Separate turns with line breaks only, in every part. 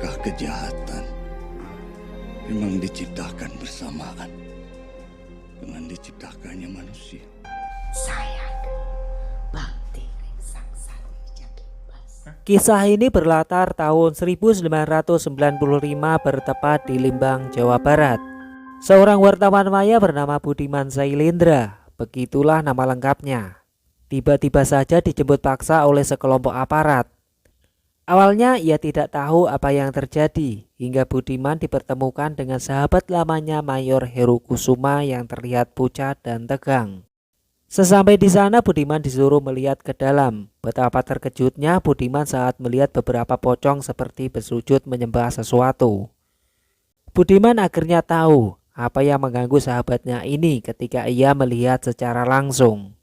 Apakah kejahatan memang diciptakan bersamaan dengan diciptakannya manusia?
Sayang, bakti sangsara Jakibas.
Kisah ini berlatar tahun 1995 bertepat di Limbang, Jawa Barat. Seorang wartawan maya bernama Budiman Sailendra, begitulah nama lengkapnya, tiba-tiba saja dijemput paksa oleh sekelompok aparat. Awalnya ia tidak tahu apa yang terjadi hingga Budiman dipertemukan dengan sahabat lamanya Mayor Heru Kusuma yang terlihat pucat dan tegang. Sesampai di sana Budiman disuruh melihat ke dalam. Betapa terkejutnya Budiman saat melihat beberapa pocong seperti bersujud menyembah sesuatu. Budiman akhirnya tahu apa yang mengganggu sahabatnya ini ketika ia melihat secara langsung.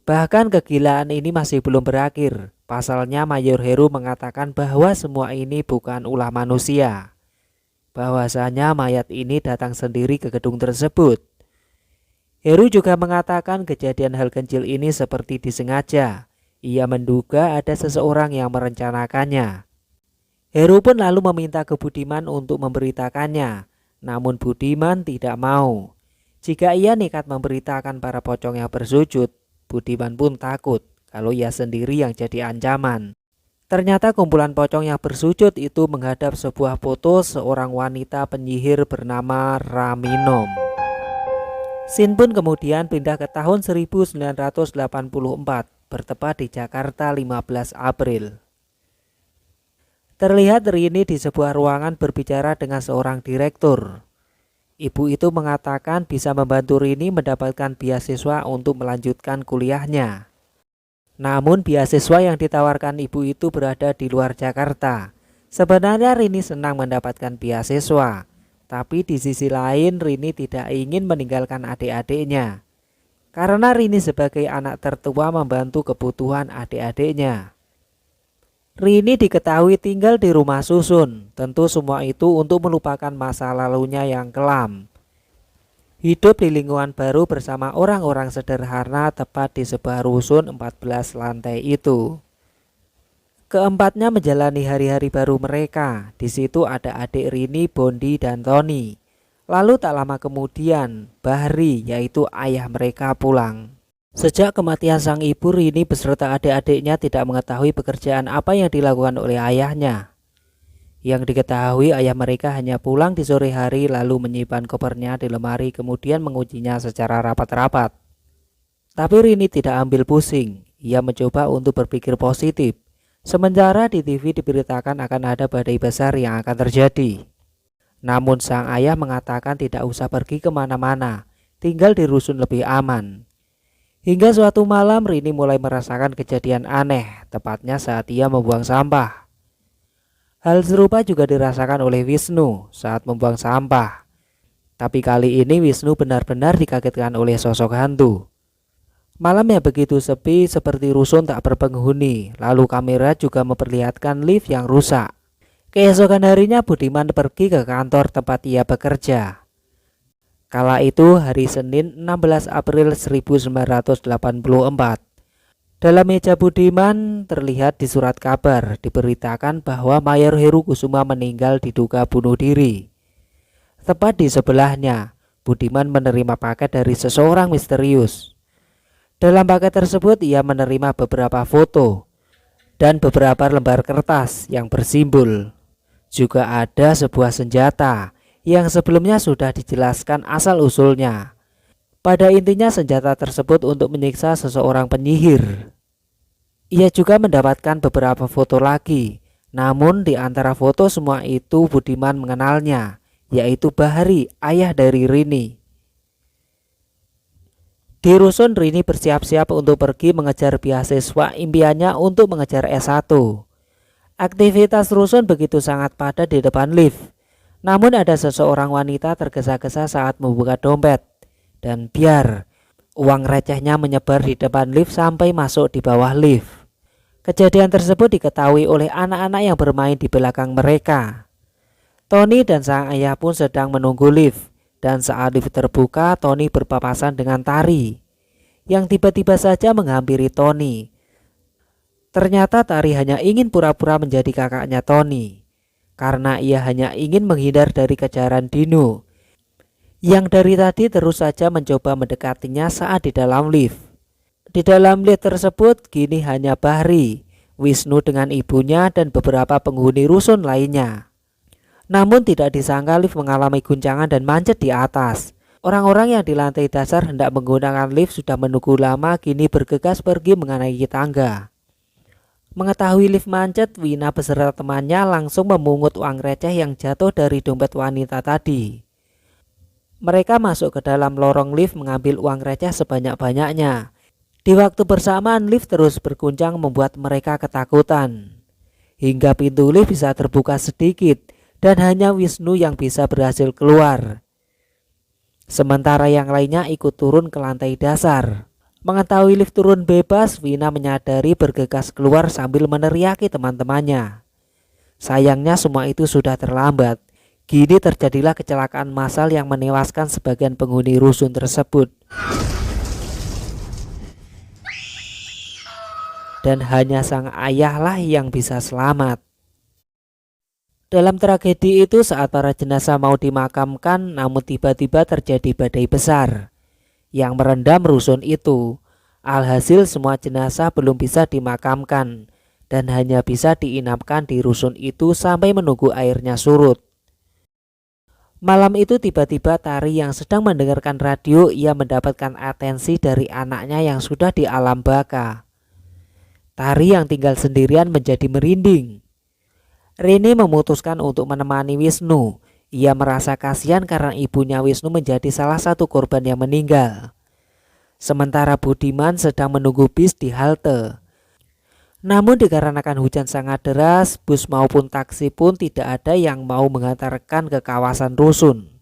Bahkan kegilaan ini masih belum berakhir. Pasalnya Mayor Heru mengatakan bahwa semua ini bukan ulah manusia. Bahwasanya mayat ini datang sendiri ke gedung tersebut. Heru juga mengatakan kejadian hal kecil ini seperti disengaja. Ia menduga ada seseorang yang merencanakannya. Heru pun lalu meminta ke Budiman untuk memberitakannya. Namun Budiman tidak mau. Jika ia nekat memberitakan para pocong yang bersujud, Budiman pun takut kalau ia sendiri yang jadi ancaman. Ternyata kumpulan pocong yang bersujud itu menghadap sebuah foto seorang wanita penyihir bernama Raminom. Scene pun kemudian pindah ke tahun 1984, bertepat di Jakarta 15 April. Terlihat Rini di sebuah ruangan berbicara dengan seorang direktur. Ibu itu mengatakan bisa membantu Rini mendapatkan beasiswa untuk melanjutkan kuliahnya. Namun beasiswa yang ditawarkan ibu itu berada di luar Jakarta. Sebenarnya Rini senang mendapatkan beasiswa, tapi di sisi lain Rini tidak ingin meninggalkan adik-adiknya. Karena Rini sebagai anak tertua membantu kebutuhan adik-adiknya. Rini diketahui tinggal di rumah susun, tentu semua itu untuk melupakan masa lalunya yang kelam. Hidup di lingkungan baru bersama orang-orang sederhana tepat di sebuah rusun 14 lantai itu. Keempatnya menjalani hari-hari baru mereka. Di situ ada adik Rini, Bondi, dan Tony. Lalu tak lama kemudian, Bahri yaitu ayah mereka pulang. Sejak kematian sang ibu, Rini beserta adik-adiknya tidak mengetahui pekerjaan apa yang dilakukan oleh ayahnya. Yang diketahui ayah mereka hanya pulang di sore hari lalu menyimpan kopernya di lemari kemudian mengujinya secara rapat-rapat. Tapi Rini tidak ambil pusing, ia mencoba untuk berpikir positif. Sementara di TV diberitakan akan ada badai besar yang akan terjadi. Namun sang ayah mengatakan tidak usah pergi kemana-mana, tinggal di rusun lebih aman. Hingga suatu malam Rini mulai merasakan kejadian aneh, tepatnya saat ia membuang sampah. Hal serupa juga dirasakan oleh Wisnu saat membuang sampah. Tapi kali ini Wisnu benar-benar dikagetkan oleh sosok hantu. Malam yang begitu sepi seperti rusun tak berpenghuni. Lalu kamera juga memperlihatkan lift yang rusak. Keesokan harinya Budiman pergi ke kantor tempat ia bekerja. Kala itu hari Senin 16 April 1984. Dalam meja Budiman terlihat di surat kabar diberitakan bahwa Mayor Heru Kusuma meninggal diduga bunuh diri. Tepat di sebelahnya, Budiman menerima paket dari seseorang misterius. Dalam paket tersebut ia menerima beberapa foto dan beberapa lembar kertas yang bersimbol. Juga ada sebuah senjata yang sebelumnya sudah dijelaskan asal-usulnya. Pada intinya senjata tersebut untuk menyiksa seseorang penyihir. Ia juga mendapatkan beberapa foto lagi. Namun di antara foto semua itu Budiman mengenalnya, yaitu Bahri, ayah dari Rini. Di rusun Rini bersiap-siap untuk pergi mengejar beasiswa impiannya untuk mengejar S1. Aktivitas rusun begitu sangat padat di depan lift. Namun ada seseorang wanita tergesa-gesa saat membuka dompet. Dan biar uang recehnya menyebar di depan lift sampai masuk di bawah lift. Kejadian tersebut diketahui oleh anak-anak yang bermain di belakang mereka. Tony dan sang ayah pun sedang menunggu lift. Dan saat lift terbuka, Tony berpapasan dengan Tari yang tiba-tiba saja menghampiri Tony. Ternyata Tari hanya ingin pura-pura menjadi kakaknya Tony. karena ia hanya ingin menghindar dari kejaran Dino yang dari tadi terus saja mencoba mendekatinya saat di dalam lift. Di dalam lift tersebut kini hanya Bahri, Wisnu dengan ibunya dan beberapa penghuni rusun lainnya. Namun tidak disangka lift mengalami guncangan dan mancet di atas. Orang-orang yang di lantai dasar hendak menggunakan lift sudah menunggu lama, kini bergegas pergi menaiki tangga. Mengetahui lift mancet, Wina beserta temannya langsung memungut uang receh yang jatuh dari dompet wanita tadi. Mereka masuk ke dalam lorong lift mengambil uang receh sebanyak-banyaknya. Di waktu bersamaan lift terus berguncang membuat mereka ketakutan. Hingga pintu lift bisa terbuka sedikit dan hanya Wisnu yang bisa berhasil keluar. Sementara yang lainnya ikut turun ke lantai dasar. Mengetahui lift turun bebas, Wina menyadari bergegas keluar sambil meneriaki teman-temannya. Sayangnya semua itu sudah terlambat. Kini terjadilah kecelakaan massal yang menewaskan sebagian penghuni rusun tersebut. Dan hanya sang ayahlah yang bisa selamat. Dalam tragedi itu saat para jenazah mau dimakamkan, namun tiba-tiba terjadi badai besar yang merendam rusun itu. Alhasil semua jenazah belum bisa dimakamkan dan hanya bisa diinapkan di rusun itu sampai menunggu airnya surut. Malam itu tiba-tiba Tari yang sedang mendengarkan radio, ia mendapatkan atensi dari anaknya yang sudah di alam baka. Tari yang tinggal sendirian menjadi merinding. Rini memutuskan untuk menemani Wisnu. Ia merasa kasihan karena ibunya Wisnu menjadi salah satu korban yang meninggal. Sementara Budiman sedang menunggu bis di halte. Namun dikarenakan hujan sangat deras, bus maupun taksi pun tidak ada yang mau mengantarkan ke kawasan rusun.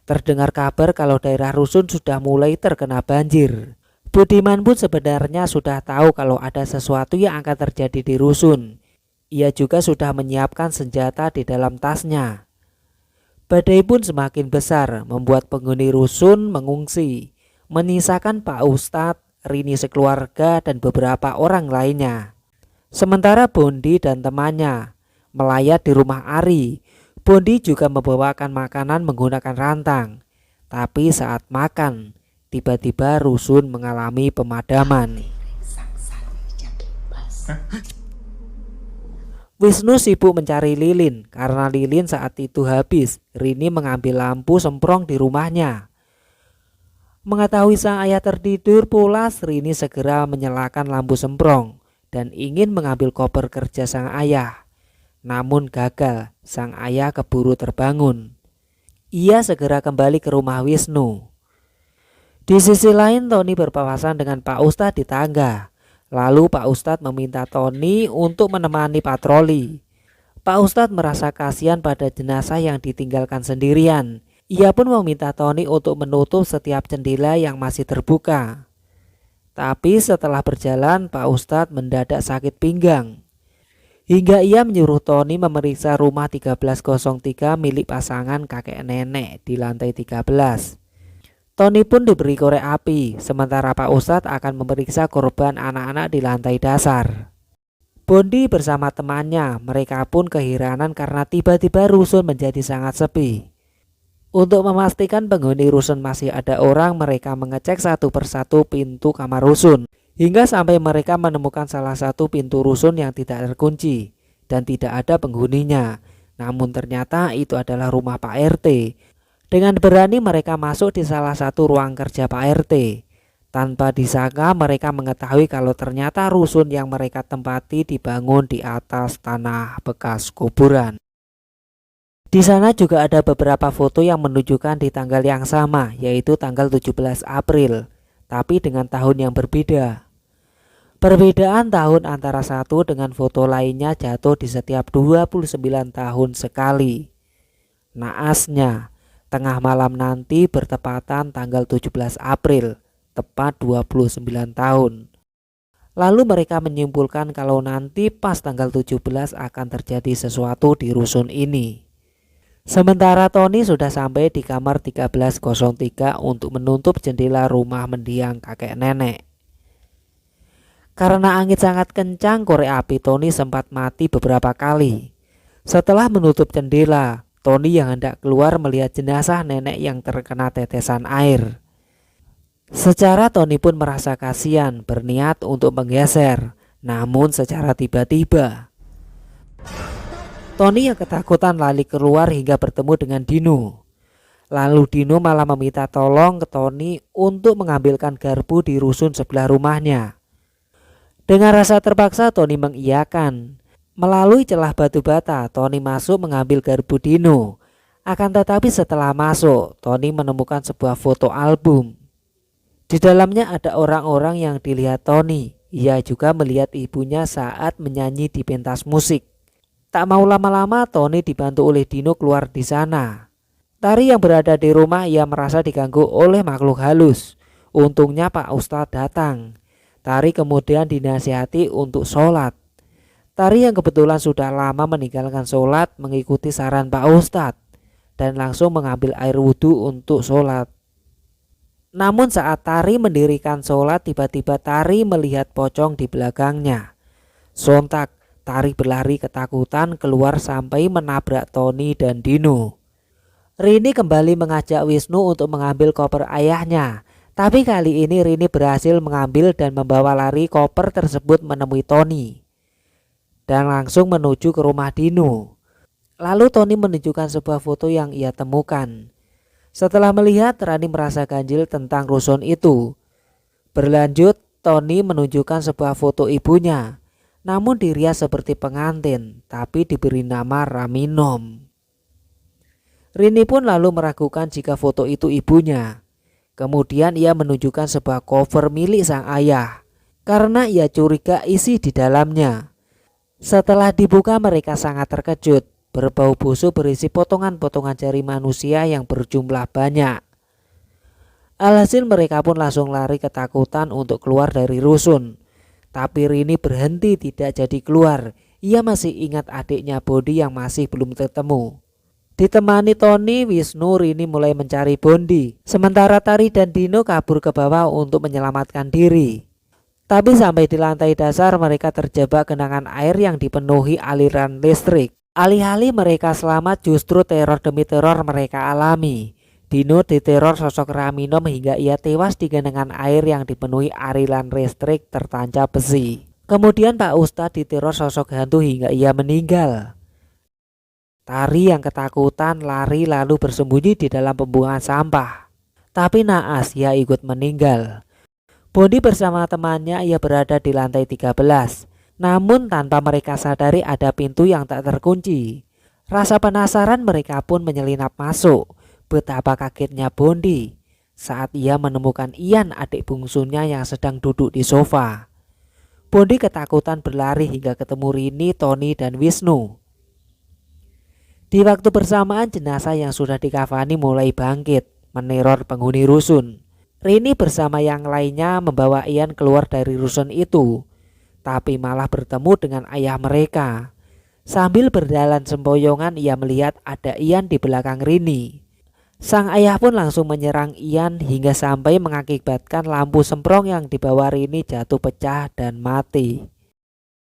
Terdengar kabar kalau daerah rusun sudah mulai terkena banjir. Budiman pun sebenarnya sudah tahu kalau ada sesuatu yang akan terjadi di rusun. Ia juga sudah menyiapkan senjata di dalam tasnya. Badai pun semakin besar, membuat penghuni rusun mengungsi, menyisakan Pak Ustadz, Rini sekeluarga dan beberapa orang lainnya. Sementara Bondi dan temannya melayat di rumah Ari. Bondi juga membawakan makanan menggunakan rantang. Tapi saat makan, tiba-tiba rusun mengalami pemadaman. Wisnu sibuk mencari lilin karena lilin saat itu habis. Rini mengambil lampu semprong di rumahnya. Mengetahui sang ayah tertidur pulas, Rini segera menyalakan lampu semprong dan ingin mengambil koper kerja sang ayah. Namun gagal, sang ayah keburu terbangun. Ia segera kembali ke rumah Wisnu. Di sisi lain, Tony berpapasan dengan Pak Ustadz di tangga. Lalu Pak Ustadz meminta Tony untuk menemani patroli. Pak Ustadz merasa kasihan pada jenazah yang ditinggalkan sendirian. Ia pun meminta Tony untuk menutup setiap jendela yang masih terbuka. Tapi setelah berjalan, Pak Ustadz mendadak sakit pinggang. Hingga ia menyuruh Tony memeriksa rumah 1303 milik pasangan kakek nenek di lantai 13. Tony pun diberi korek api, sementara Pak Ustadz akan memeriksa korban anak-anak di lantai dasar. Bondi bersama temannya, mereka pun keheranan karena tiba-tiba rusun menjadi sangat sepi. Untuk memastikan penghuni rusun masih ada orang, mereka mengecek satu persatu pintu kamar rusun. Hingga sampai mereka menemukan salah satu pintu rusun yang tidak terkunci dan tidak ada penghuninya. Namun ternyata itu adalah rumah Pak RT. Dengan berani mereka masuk di salah satu ruang kerja Pak RT. Tanpa disangka mereka mengetahui kalau ternyata rusun yang mereka tempati dibangun di atas tanah bekas kuburan. Di sana juga ada beberapa foto yang menunjukkan di tanggal yang sama, yaitu tanggal 17 April, tapi dengan tahun yang berbeda. Perbedaan tahun antara satu dengan foto lainnya jatuh di setiap 29 tahun sekali. Naasnya, tengah malam nanti bertepatan tanggal 17 April, tepat 29 tahun. Lalu mereka menyimpulkan kalau nanti pas tanggal 17 akan terjadi sesuatu di rusun ini. Sementara Tony sudah sampai di kamar 1303 untuk menutup jendela rumah mendiang kakek nenek. Karena angin sangat kencang, korek api Tony sempat mati beberapa kali. Setelah menutup jendela, Tony yang hendak keluar melihat jenazah nenek yang terkena tetesan air. Secara Tony pun merasa kasihan, berniat untuk menggeser, namun secara tiba-tiba Tony yang ketakutan lari keluar hingga bertemu dengan Dino. Lalu Dino malah meminta tolong ke Tony untuk mengambilkan garpu di rusun sebelah rumahnya. Dengan rasa terpaksa Tony mengiyakan. Melalui celah batu bata, Tony masuk mengambil garpu Dino. Akan tetapi setelah masuk, Tony menemukan sebuah foto album. Di dalamnya ada orang-orang yang dilihat Tony. Ia juga melihat ibunya saat menyanyi di pentas musik. Tak mau lama-lama, Tony dibantu oleh Dino keluar di sana. Tari yang berada di rumah ia merasa diganggu oleh makhluk halus. Untungnya Pak Ustadz datang. Tari kemudian dinasihati untuk sholat. Tari yang kebetulan sudah lama meninggalkan sholat mengikuti saran Pak Ustadz dan langsung mengambil air wudhu untuk sholat. Namun saat Tari mendirikan sholat, tiba-tiba Tari melihat pocong di belakangnya. Sontak Tari berlari ketakutan keluar sampai menabrak Tony dan Dino. Rini kembali mengajak Wisnu untuk mengambil koper ayahnya. Tapi kali ini Rini berhasil mengambil dan membawa lari koper tersebut menemui Tony. Dan langsung menuju ke rumah Dino. Lalu Tony menunjukkan sebuah foto yang ia temukan. Setelah melihat, Rani merasa ganjil tentang rusun itu. Berlanjut, Tony menunjukkan sebuah foto ibunya. Namun dirias seperti pengantin, tapi diberi nama Raminom. Rini pun lalu meragukan jika foto itu ibunya. Kemudian ia menunjukkan sebuah cover milik sang ayah karena ia curiga isi di dalamnya. Setelah dibuka mereka sangat terkejut. Berbau busuk berisi potongan-potongan jari manusia yang berjumlah banyak. Alhasil mereka pun langsung lari ketakutan untuk keluar dari rusun. Tapi Rini berhenti tidak jadi keluar. Ia masih ingat adiknya Bondi yang masih belum ketemu. Ditemani Tony, Wisnu, Rini mulai mencari Bondi. Sementara Tari dan Dino kabur ke bawah untuk menyelamatkan diri. Tapi sampai di lantai dasar mereka terjebak genangan air yang dipenuhi aliran listrik. Alih-alih mereka selamat, justru teror demi teror mereka alami. Dino diteror sosok Raminom hingga ia tewas di genangan air yang dipenuhi aliran listrik tertancap besi. Kemudian Pak Ustadz diteror sosok hantu hingga ia meninggal. Tari yang ketakutan lari lalu bersembunyi di dalam pembuangan sampah. Tapi naas ia ikut meninggal. Bondi bersama temannya ia berada di lantai 13. Namun tanpa mereka sadari ada pintu yang tak terkunci. Rasa penasaran mereka pun menyelinap masuk. Betapa kagetnya Bondi saat ia menemukan Ian, adik bungsunya yang sedang duduk di sofa. Bondi ketakutan berlari hingga ketemu Rini, Tony dan Wisnu. Di waktu bersamaan jenazah yang sudah dikafani mulai bangkit meneror penghuni rusun. Rini bersama yang lainnya membawa Ian keluar dari rusun itu, tapi malah bertemu dengan ayah mereka. Sambil berjalan sempoyongan ia melihat ada Ian di belakang Rini. Sang ayah pun langsung menyerang Ian hingga sampai mengakibatkan lampu semprong yang dibawa Rini jatuh pecah dan mati.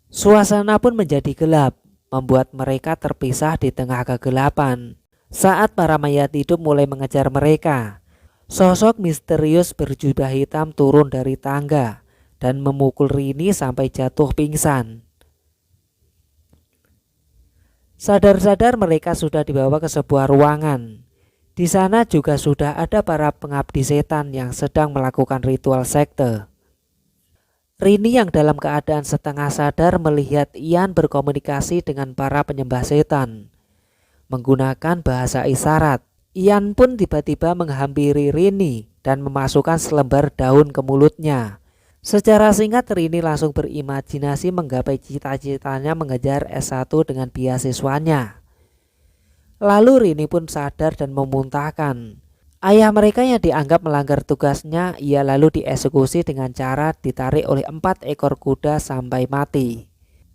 Suasana pun menjadi gelap, membuat mereka terpisah di tengah kegelapan. Saat para mayat hidup mulai mengejar mereka, sosok misterius berjubah hitam turun dari tangga dan memukul Rini sampai jatuh pingsan. Sadar-sadar mereka sudah dibawa ke sebuah ruangan. Di sana juga sudah ada para pengabdi setan yang sedang melakukan ritual sekte. Rini yang dalam keadaan setengah sadar melihat Ian berkomunikasi dengan para penyembah setan menggunakan bahasa isyarat. Ian pun tiba-tiba menghampiri Rini dan memasukkan selembar daun ke mulutnya. Secara singkat Rini langsung berimajinasi menggapai cita-citanya mengejar S1 dengan beasiswanya. Lalu Rini pun sadar dan memuntahkan. Ayah mereka yang dianggap melanggar tugasnya, ia lalu dieksekusi dengan cara ditarik oleh 4 ekor kuda sampai mati.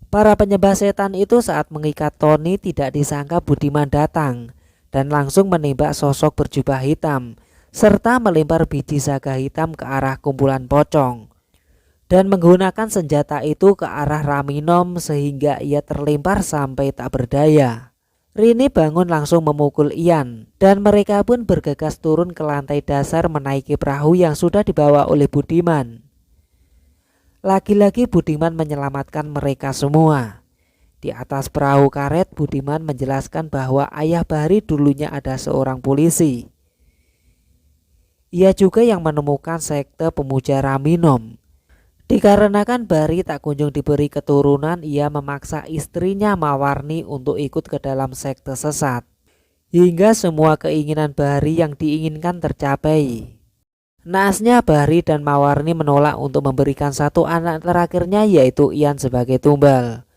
Para penyembah setan itu saat mengikat Tony tidak disangka Budiman datang dan langsung menembak sosok berjubah hitam serta melempar biji saga hitam ke arah kumpulan pocong. dan menggunakan senjata itu ke arah Raminom sehingga ia terlempar sampai tak berdaya. Rini bangun langsung memukul Ian dan mereka pun bergegas turun ke lantai dasar menaiki perahu yang sudah dibawa oleh Budiman. Lagi-lagi Budiman menyelamatkan mereka semua. Di atas perahu karet Budiman menjelaskan bahwa ayah Bahri dulunya ada seorang polisi. Ia juga yang menemukan sekte pemuja Raminom. Dikarenakan Bahri tak kunjung diberi keturunan, ia memaksa istrinya Mawarni untuk ikut ke dalam sekte sesat. Hingga semua keinginan Bahri yang diinginkan tercapai. Naasnya Bahri dan Mawarni menolak untuk memberikan satu anak terakhirnya yaitu Ian sebagai tumbal.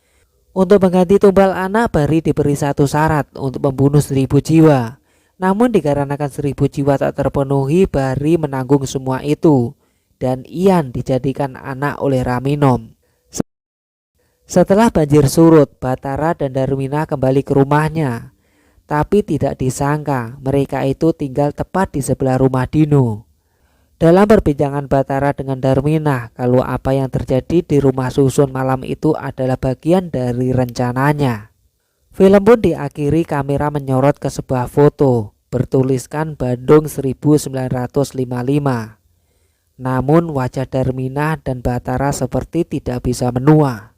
Untuk mengganti tumbal anak, Bahri diberi satu syarat untuk membunuh 1000 jiwa. Namun dikarenakan 1000 jiwa tak terpenuhi, Bahri menanggung semua itu. Dan Ian dijadikan anak oleh Raminom. Setelah banjir surut, Batara dan Darmina kembali ke rumahnya. Tapi tidak disangka mereka itu tinggal tepat di sebelah rumah Dino. Dalam perbincangan Batara dengan Darmina, kalau apa yang terjadi di rumah susun malam itu adalah bagian dari rencananya. Film pun diakhiri kamera menyorot ke sebuah foto bertuliskan Bandung 1955. Namun wajah Darmina dan Batara seperti tidak bisa menua.